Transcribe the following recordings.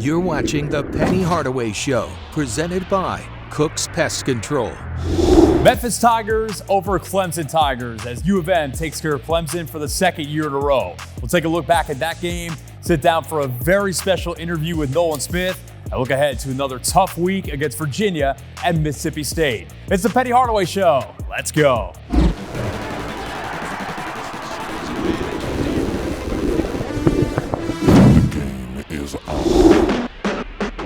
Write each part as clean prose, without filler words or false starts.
You're watching The Penny Hardaway Show, presented by Cook's Pest Control. Memphis Tigers over Clemson Tigers as U of M takes care of Clemson for the second year in a row. We'll take a look back at that game, sit down for a very special interview with Nolan Smith, and look ahead to another tough week against Virginia and Mississippi State. It's The Penny Hardaway Show. Let's go.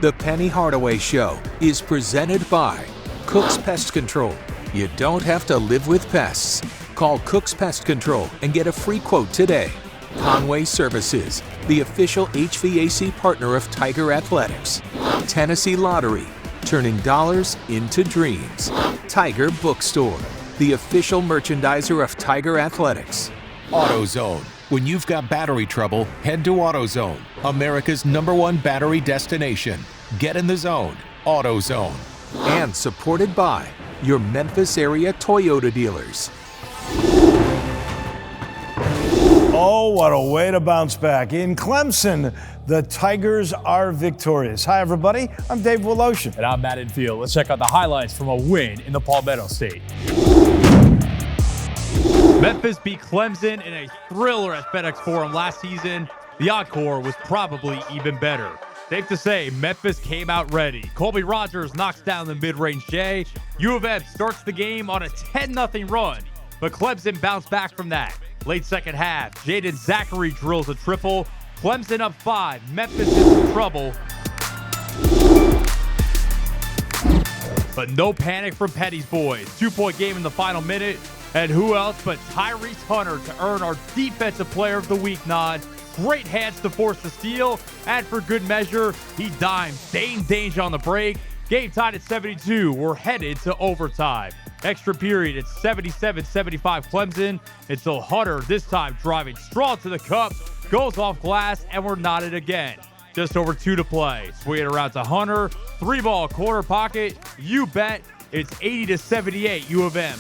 The Penny Hardaway Show is presented by Cook's Pest Control. You don't have to live with pests. Call Cook's Pest Control and get a free quote today. Conway Services, the official HVAC partner of Tiger Athletics. Tennessee Lottery, turning dollars into dreams. Tiger Bookstore, the official merchandiser of Tiger Athletics. AutoZone. When you've got battery trouble, head to AutoZone, America's #1 battery destination. Get in the zone. AutoZone. And supported by your Memphis area Toyota dealers. Oh, what a way to bounce back. In Clemson, the Tigers are victorious. Hi, everybody. I'm Dave Woloshin. And I'm Matt Infield. Let's check out the highlights from a win in the Palmetto State. Memphis beat Clemson in a thriller at FedEx Forum last season. The encore was probably even better. Safe to say, Memphis came out ready. Colby Rogers knocks down the mid-range J. U of M starts the game on a 10-0 run, but Clemson bounced back from that. Late second half, Jaden Zachary drills a triple. Clemson up 5. Memphis is in trouble. But no panic from Petty's boys. 2-point game in the final minute. And who else but Tyrese Hunter to earn our Defensive Player of the Week nod. Great hands to force the steal. And for good measure, he dimed Dane Dange on the break. Game tied at 72. We're headed to overtime. Extra period at 77-75 Clemson until Hunter, this time driving strong to the cup, goes off glass, and we're knotted again. Just over 2 to play. Swing it around to Hunter. 3-ball corner pocket. You bet. It's 80-78 U of M.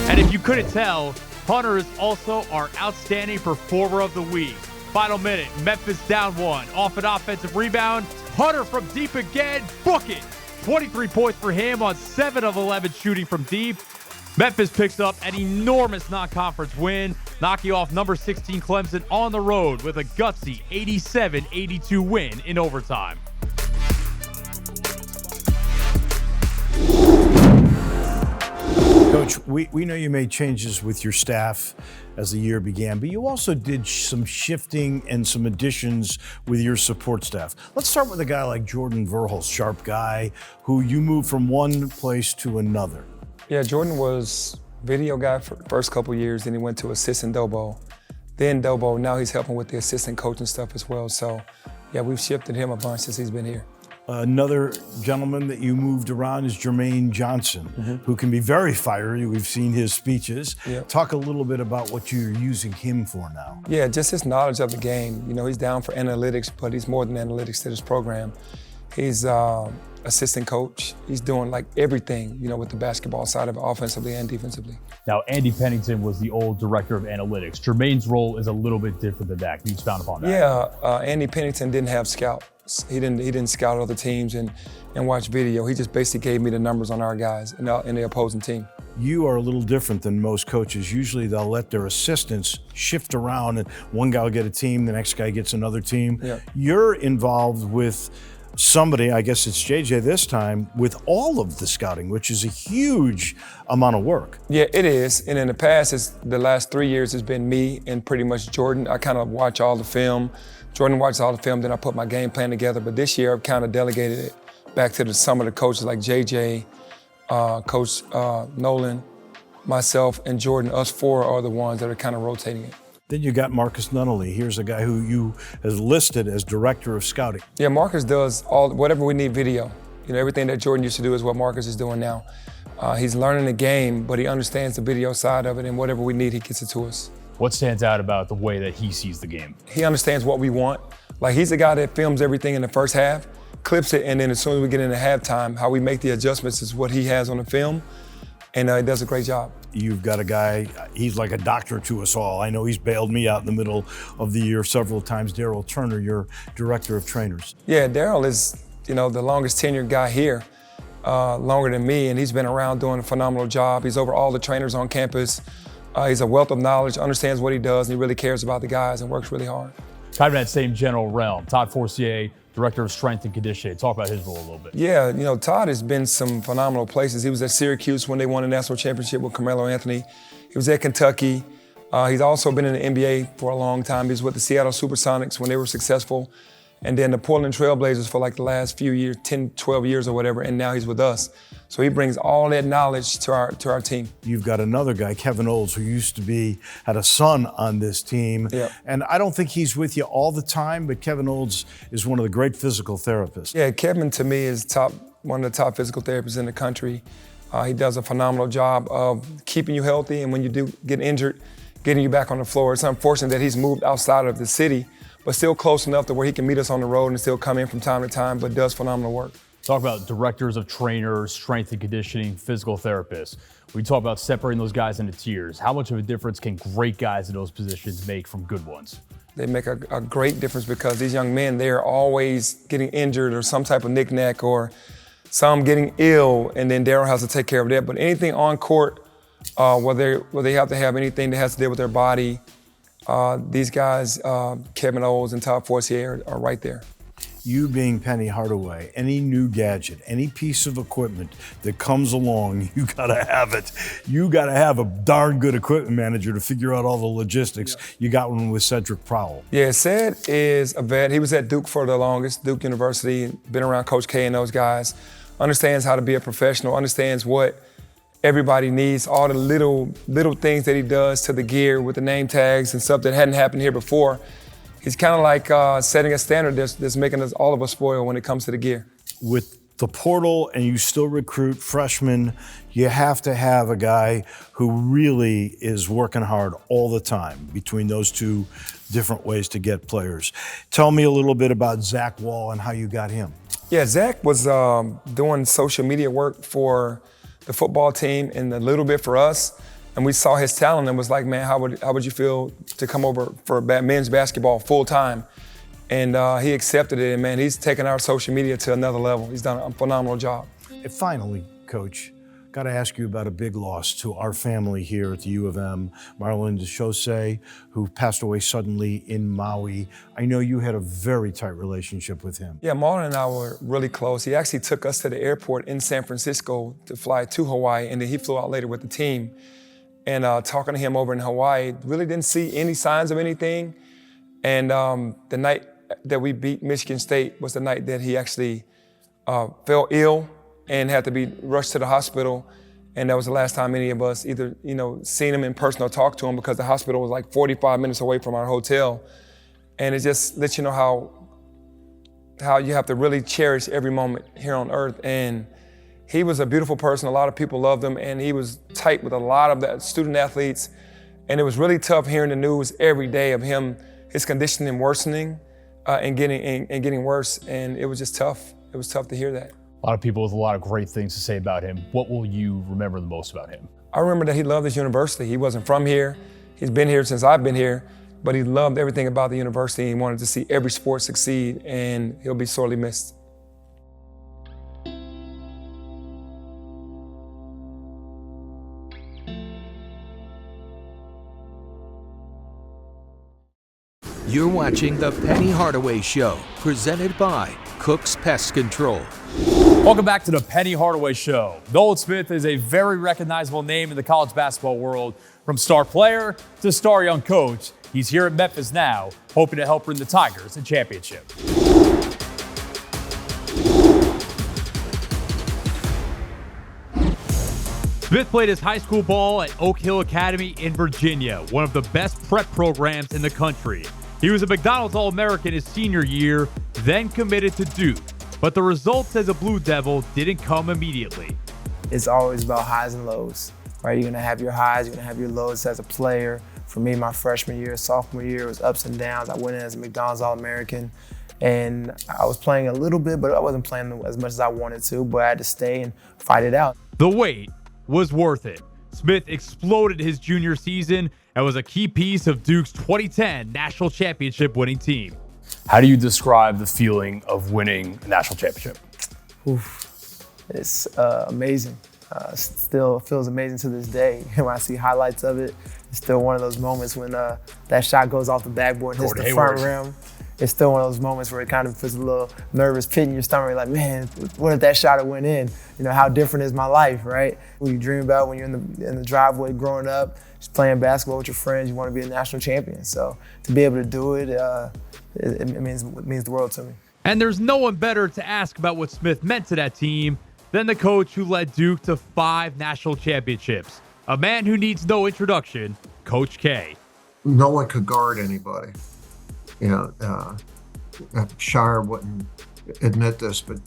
And if you couldn't tell, Hunter is also our outstanding performer of the week. Final minute, Memphis down 1. Off an offensive rebound, Hunter from deep again, book it. 23 points for him on 7 of 11 shooting from deep. Memphis picks up an enormous non-conference win, knocking off number 16 Clemson on the road with a gutsy 87-82 win in overtime. Coach, we know you made changes with your staff as the year began, but you also did some shifting and some additions with your support staff. Let's start with a guy like Jordan Verhulst, sharp guy, who you moved from one place to another. Yeah, Jordan was video guy for the first couple years, then he went to assistant Dobo. Then Dobo, now he's helping with the assistant coaching stuff as well. So, yeah, we've shifted him a bunch since he's been here. Another gentleman that you moved around is Jermaine Johnson, who can be very fiery. We've seen his speeches. Yep. Talk a little bit about what you're using him for now. Yeah, just his knowledge of the game. You know, he's down for analytics, but he's more than analytics to this program. He's assistant coach. He's doing like everything, you know, with the basketball side of it, offensively and defensively. Now, Andy Pennington was the old director of analytics. Jermaine's role is a little bit different than that. Can you expound upon that? Yeah, Andy Pennington didn't have scouts. He didn't scout other teams and watch video. He just basically gave me the numbers on our guys in the opposing team. You are a little different than most coaches. Usually they'll let their assistants shift around and one guy will get a team, the next guy gets another team. Yeah. You're involved with somebody, I guess it's JJ this time, with all of the scouting, which is a huge amount of work. Yeah, it is. And in the past, the last 3 years has been me and pretty much Jordan. I kind of watch all the film. Jordan watches all the film, then I put my game plan together. But this year, I've kind of delegated it back to some of the coaches like JJ, Coach Nolan, myself, and Jordan. Us 4 are the ones that are kind of rotating it. Then you got Marcus Nunnally. Here's a guy who you has listed as director of scouting. Yeah, Marcus does whatever we need video. You know, everything that Jordan used to do is what Marcus is doing now. He's learning the game, but he understands the video side of it, and whatever we need, he gets it to us. What stands out about the way that he sees the game? He understands what we want. Like, he's the guy that films everything in the first half, clips it, and then as soon as we get into halftime, how we make the adjustments is what he has on the film. and he does a great job. You've got a guy, he's like a doctor to us all. I know he's bailed me out in the middle of the year several times. Daryl Turner, your director of trainers. Yeah, Daryl is, the longest tenured guy here, longer than me, and he's been around doing a phenomenal job. He's over all the trainers on campus. He's a wealth of knowledge, understands what he does, and he really cares about the guys and works really hard. Kind of that same general realm. Todd Forcier, Director of Strength and Conditioning. Talk about his role a little bit. Yeah, Todd has been some phenomenal places. He was at Syracuse when they won the national championship with Carmelo Anthony. He was at Kentucky. He's also been in the NBA for a long time. He was with the Seattle Supersonics when they were successful. And then the Portland Trailblazers for like the last few years, 10, 12 years or whatever, and now he's with us. So he brings all that knowledge to our team. You've got another guy, Kevin Olds, who had a son on this team. Yep. And I don't think he's with you all the time, but Kevin Olds is one of the great physical therapists. Yeah, Kevin to me is one of the top physical therapists in the country. He does a phenomenal job of keeping you healthy, and when you do get injured, getting you back on the floor. It's unfortunate that he's moved outside of the city, but still close enough to where he can meet us on the road and still come in from time to time, but does phenomenal work. Talk about directors of trainers, strength and conditioning, physical therapists. We talk about separating those guys into tiers. How much of a difference can great guys in those positions make from good ones? They make a great difference because these young men, they're always getting injured or some type of knick-knack or some getting ill, and then Daryl has to take care of that. But anything on court, where they have to have anything that has to deal with their body, these guys, Kevin Olds and Todd Forcier, are right there. You being Penny Hardaway, any new gadget, any piece of equipment that comes along, you gotta have it. You gotta have a darn good equipment manager to figure out all the logistics. Yeah. You got one with Cedric Powell. Yeah, Ced is a vet. He was at Duke for the longest, Duke University, been around Coach K and those guys. Understands how to be a professional, understands what everybody needs, all the little things that he does to the gear with the name tags and stuff that hadn't happened here before. He's kind of like setting a standard that's making all of us spoil when it comes to the gear. With the portal and you still recruit freshmen, you have to have a guy who really is working hard all the time between those two different ways to get players. Tell me a little bit about Zach Wall and how you got him. Yeah, Zach was doing social media work for the football team and a little bit for us. And we saw his talent and was like, man, how would you feel to come over for men's basketball full time? And he accepted it, and man, he's taken our social media to another level. He's done a phenomenal job. And finally, Coach, got to ask you about a big loss to our family here at the U of M, Marlin, who passed away suddenly in Maui. I know you had a very tight relationship with him. Yeah, Marlin and I were really close. He actually took us to the airport in San Francisco to fly to Hawaii, and then he flew out later with the team. And talking to him over in Hawaii, really didn't see any signs of anything. And the night that we beat Michigan State was the night that he actually fell ill and had to be rushed to the hospital. And that was the last time any of us either, seen him in person or talked to him, because the hospital was like 45 minutes away from our hotel. And it just lets you know how you have to really cherish every moment here on earth. And he was a beautiful person. A lot of people loved him, and he was tight with a lot of the student athletes. And it was really tough hearing the news every day of his conditioning worsening and getting worse. And it was just tough. It was tough to hear that. A lot of people with a lot of great things to say about him. What will you remember the most about him? I remember that he loved his university. He wasn't from here. He's been here since I've been here, but he loved everything about the university. He wanted to see every sport succeed, and he'll be sorely missed. You're watching The Penny Hardaway Show, presented by Cook's Pest Control. Welcome back to The Penny Hardaway Show. Nolan Smith is a very recognizable name in the college basketball world. From star player to star young coach, he's here at Memphis now, hoping to help bring the Tigers a championship. Smith played his high school ball at Oak Hill Academy in Virginia, one of the best prep programs in the country. He was a McDonald's All-American his senior year, then committed to Duke. But the results as a Blue Devil didn't come immediately. It's always about highs and lows, right? You're gonna have your highs, you're gonna have your lows as a player. For me, my freshman year, sophomore year, it was ups and downs. I went in as a McDonald's All-American, and I was playing a little bit, but I wasn't playing as much as I wanted to, but I had to stay and fight it out. The wait was worth it. Smith exploded his junior season and was a key piece of Duke's 2010 national championship winning team. How do you describe the feeling of winning a national championship? It's amazing. Still feels amazing to this day. When I see highlights of it, it's still one of those moments when that shot goes off the backboard and hits the front rim. It's still one of those moments where it kind of puts a little nervous pit in your stomach. You're like, man, what if that shot went in? You know, how different is my life, right? What you dream about when you're in the driveway growing up, just playing basketball with your friends, you want to be a national champion. So to be able to do it, it means the world to me. And there's no one better to ask about what Smith meant to that team than the coach who led Duke to 5 national championships. A man who needs no introduction, Coach K. No one could guard anybody. You know, Shire wouldn't admit this, but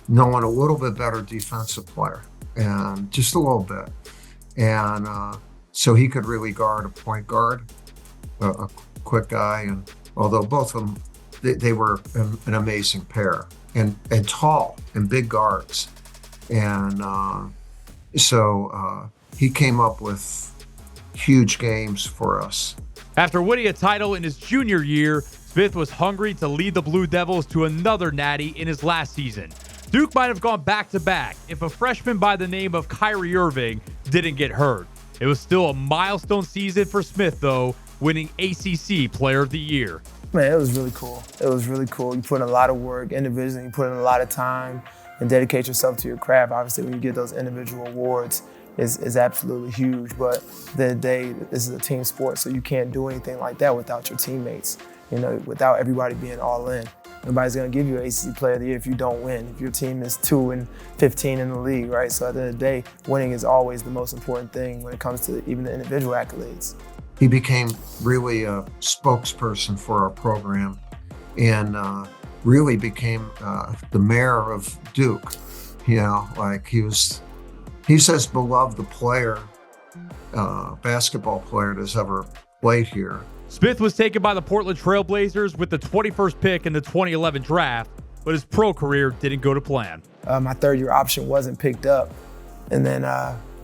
no one a little bit better defensive player, and just a little bit. And so he could really guard a point guard, a quick guy. And although both of them, they were an amazing pair, and tall and big guards. And so he came up with huge games for us. After winning a title in his junior year, Smith was hungry to lead the Blue Devils to another natty in his last season. Duke might have gone back-to-back if a freshman by the name of Kyrie Irving didn't get hurt. It was still a milestone season for Smith, though, winning ACC Player of the Year. Man, it was really cool. It was really cool. You put in a lot of work individually, you put in a lot of time and dedicate yourself to your craft. Obviously, when you get those individual awards, is absolutely huge. But at the end of the day, this is a team sport, so you can't do anything like that without your teammates. You know, without everybody being all in. Nobody's gonna give you an ACC Player of the Year if you don't win. If your team is 2-15 in the league, right? So at the end of the day, winning is always the most important thing when it comes to even the individual accolades. He became really a spokesperson for our program, and really became the mayor of Duke. You know, like he's as beloved a player, basketball player that's ever played here. Smith was taken by the Portland Trail Blazers with the 21st pick in the 2011 draft, but his pro career didn't go to plan. My third-year option wasn't picked up, and then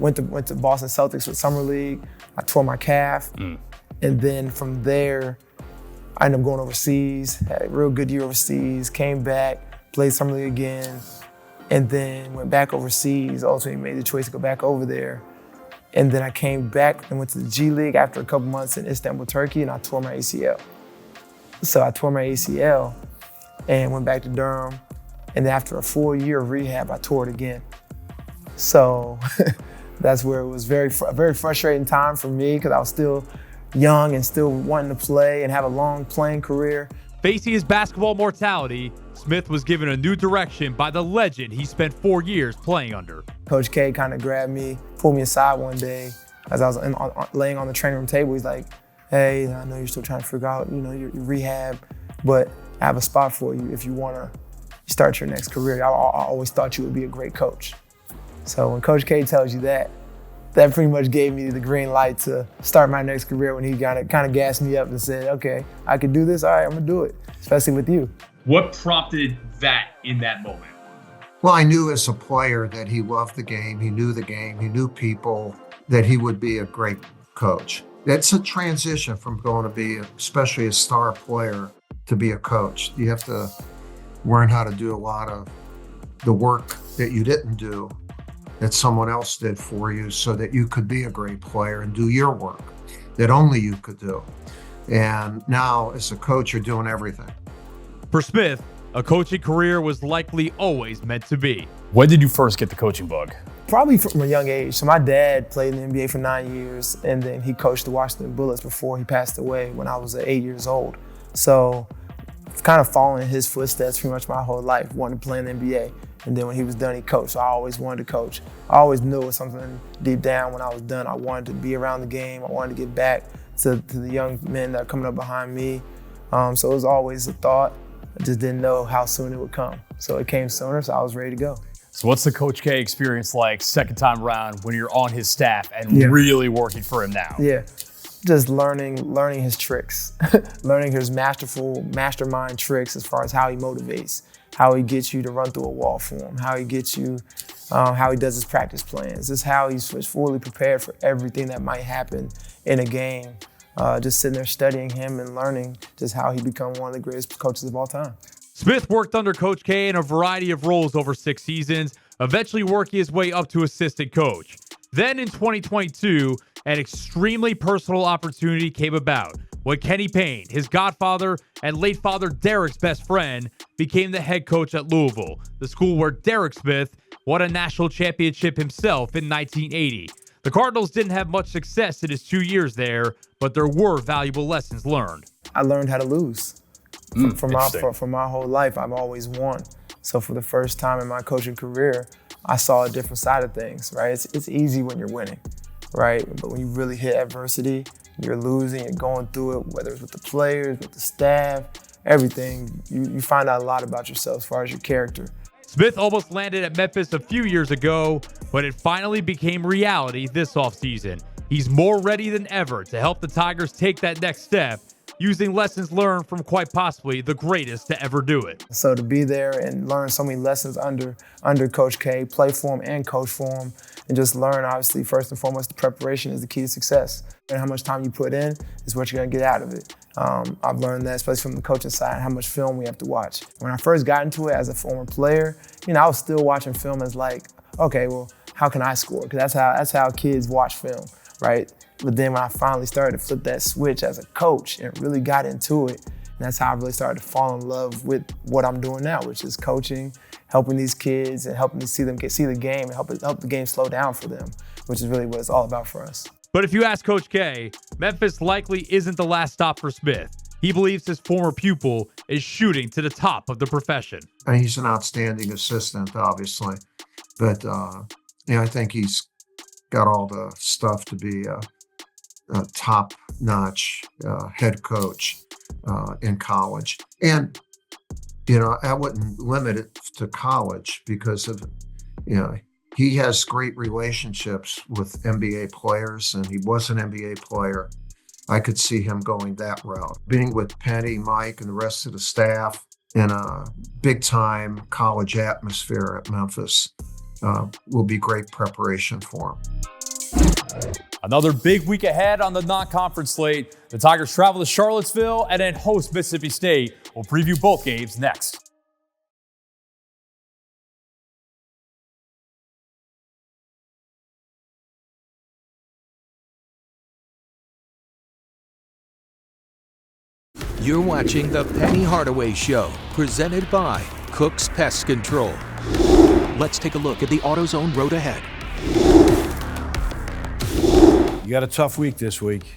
went to Boston Celtics with Summer League. I tore my calf, and then from there, I ended up going overseas, had a real good year overseas, came back, played Summer League again, and then went back overseas, ultimately made the choice to go back over there. And then I came back and went to the G League after a couple months in Istanbul, Turkey, and I tore my ACL. So I tore my ACL and went back to Durham. And then after a full year of rehab, I tore it again. So that's where it was a very frustrating time for me because I was still young and still wanting to play and have a long playing career. Facing his basketball mortality, Smith was given a new direction by the legend he spent 4 years playing under. Coach K kind of grabbed me, pulled me aside one day as I was laying on the training room table. He's like, hey, I know you're still trying to figure out, you know, your rehab, but I have a spot for you if you want to start your next career. I always thought you would be a great coach. So when Coach K tells you that pretty much gave me the green light to start my next career when he kind of gassed me up and said, okay, I can do this, all right, I'm gonna do it, especially with you. What prompted that in that moment? Well, I knew as a player that he loved the game, he knew people, that he would be a great coach. That's a transition from going to be, especially a star player, to be a coach. You have to learn how to do a lot of the work that you didn't do, that someone else did for you, so that you could be a great player and do your work that only you could do. And now as a coach, you're doing everything. For Smith, a coaching career was likely always meant to be. When did you first get the coaching bug? Probably from a young age. So my dad played in the NBA for 9 years, and then he coached the Washington Bullets before he passed away when I was 8 years old. So I've kind of following in his footsteps pretty much my whole life, wanting to play in the NBA. And then when he was done, he coached. So I always wanted to coach. I always knew it was something deep down when I was done. I wanted to be around the game. I wanted to get back to the young men that are coming up behind me. So it was always a thought. I just didn't know how soon it would come. So it came sooner, so I was ready to go. So what's the Coach K experience like second time around when you're on his staff and really working for him now? Yeah. Just learning his tricks, learning his mastermind tricks as far as how he motivates, how he gets you to run through a wall for him, how he gets you, how he does his practice plans, just how he's fully prepared for everything that might happen in a game. Just sitting there studying him and learning just how he become one of the greatest coaches of all time. Smith worked under Coach K in a variety of roles over 6 seasons, eventually working his way up to assistant coach. Then in 2022, an extremely personal opportunity came about when Kenny Payne, his godfather and late father Derek's best friend, became the head coach at Louisville, the school where Derek Smith won a national championship himself in 1980. The Cardinals didn't have much success in his 2 years there, but there were valuable lessons learned. I learned how to lose. For my whole life, I've always won. So for the first time in my coaching career, I saw a different side of things, right? It's easy when you're winning, right? But when you really hit adversity, you're losing, you're going through it, whether it's with the players, with the staff, everything, you find out a lot about yourself as far as your character. Smith almost landed at Memphis a few years ago, but it finally became reality this offseason. He's more ready than ever to help the Tigers take that next step, using lessons learned from quite possibly the greatest to ever do it. So to be there and learn so many lessons under Coach K, play for him and coach for him, and just learn, obviously, first and foremost, the preparation is the key to success. And how much time you put in is what you're gonna get out of it. I've learned that, especially from the coaching side, how much film we have to watch. When I first got into it as a former player, I was still watching film as like, okay, well, how can I score? Because that's how kids watch film, right? But then when I finally started to flip that switch as a coach and really got into it, that's how I really started to fall in love with what I'm doing now, which is coaching, helping these kids and helping them see the game and help the game slow down for them, which is really what it's all about for us. But if you ask Coach K, Memphis likely isn't the last stop for Smith. He believes his former pupil is shooting to the top of the profession. And he's an outstanding assistant, obviously. But I think he's got all the stuff to be a top-notch head coach in college. And, I wouldn't limit it to college because of, he has great relationships with NBA players, and he was an NBA player. I could see him going that route. Being with Penny, Mike, and the rest of the staff in a big-time college atmosphere at Memphis will be great preparation for him. Another big week ahead on the non-conference slate. The Tigers travel to Charlottesville and then host Mississippi State. We'll preview both games next. You're watching The Penny Hardaway Show, presented by Cook's Pest Control. Let's take a look at the AutoZone road ahead. You got a tough week this week.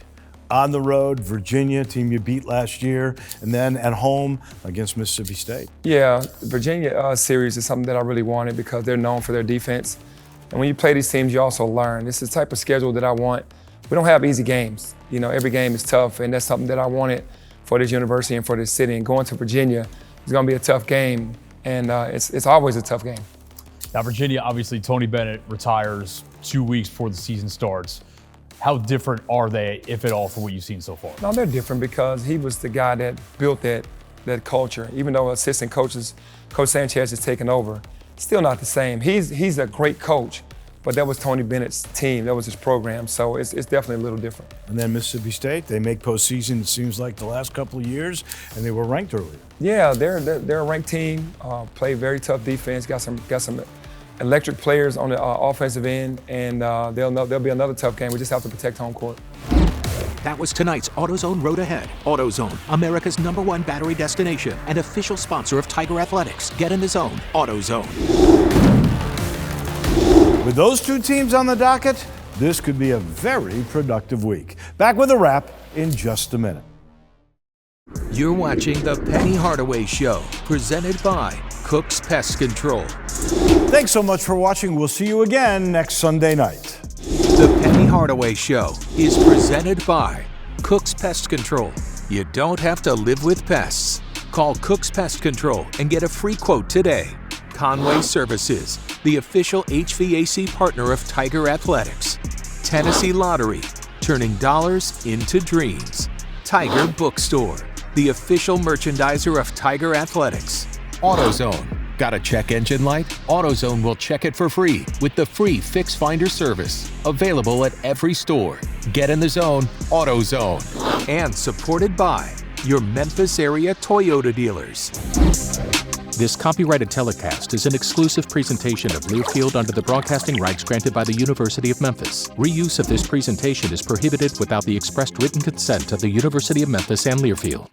On the road, Virginia, team you beat last year, and then at home against Mississippi State. Yeah, the Virginia series is something that I really wanted because they're known for their defense. And when you play these teams, you also learn. This is the type of schedule that I want. We don't have easy games. Every game is tough, and that's something that I wanted for this university and for this city. And going to Virginia is going to be a tough game, and it's always a tough game. Now, Virginia, obviously, Tony Bennett retires 2 weeks before the season starts. How different are they, if at all, from what you've seen so far? No, they're different because he was the guy that built that culture. Even though assistant coaches, Coach Sanchez has taken over, still not the same. He's a great coach, but that was Tony Bennett's team. That was his program, so it's definitely a little different. And then Mississippi State, they make postseason, it seems like, the last couple of years, and they were ranked earlier. Yeah, they're a ranked team, play very tough defense, got some electric players on the offensive end, and there'll be another tough game. We just have to protect home court. That was tonight's AutoZone Road Ahead. AutoZone, America's #1 battery destination and official sponsor of Tiger Athletics. Get in the zone. AutoZone. With those two teams on the docket, this could be a very productive week. Back with a wrap in just a minute. You're watching The Penny Hardaway Show, presented by Cook's Pest Control. Thanks so much for watching. We'll see you again next Sunday night. The Penny Hardaway Show is presented by Cook's Pest Control. You don't have to live with pests. Call Cook's Pest Control and get a free quote today. Conway Services, the official HVAC partner of Tiger Athletics. Tennessee Lottery. turning dollars into dreams. Tiger Bookstore, the official merchandiser of Tiger Athletics. AutoZone. Got a check engine light? AutoZone will check it for free with the free Fix Finder service. Available at every store. Get in the zone, AutoZone. And supported by your Memphis area Toyota dealers. This copyrighted telecast is an exclusive presentation of Learfield under the broadcasting rights granted by the University of Memphis. Reuse of this presentation is prohibited without the expressed written consent of the University of Memphis and Learfield.